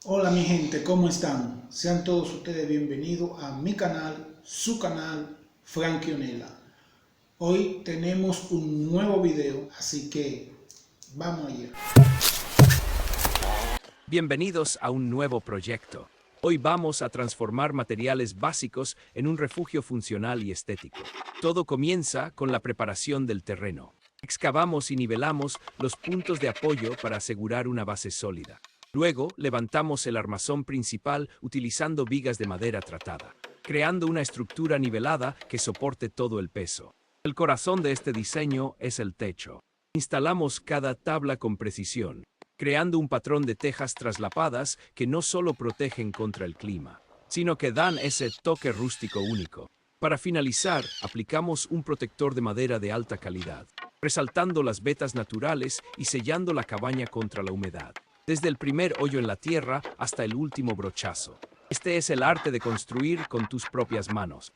Hola mi gente, ¿cómo están? Sean todos ustedes bienvenidos a mi canal, su canal, Frankie Onela. Hoy tenemos un nuevo video, así que vamos allá. Bienvenidos a un nuevo proyecto. Hoy vamos a transformar materiales básicos en un refugio funcional y estético. Todo comienza con la preparación del terreno. Excavamos y nivelamos los puntos de apoyo para asegurar una base sólida. Luego, levantamos el armazón principal utilizando vigas de madera tratada, creando una estructura nivelada que soporte todo el peso. El corazón de este diseño es el techo. Instalamos cada tabla con precisión, creando un patrón de tejas traslapadas que no solo protegen contra el clima, sino que dan ese toque rústico único. Para finalizar, aplicamos un protector de madera de alta calidad, resaltando las vetas naturales y sellando la cabaña contra la humedad, desde el primer hoyo en la tierra hasta el último brochazo. Este es el arte de construir con tus propias manos.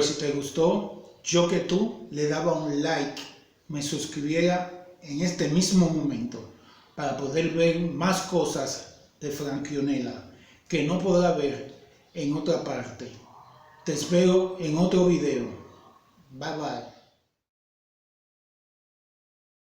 Pues si te gustó, yo que tú le daba un like, me suscribiera en este mismo momento para poder ver más cosas de Frankionela que no podrá ver en otra parte. Te espero en otro video. Bye bye.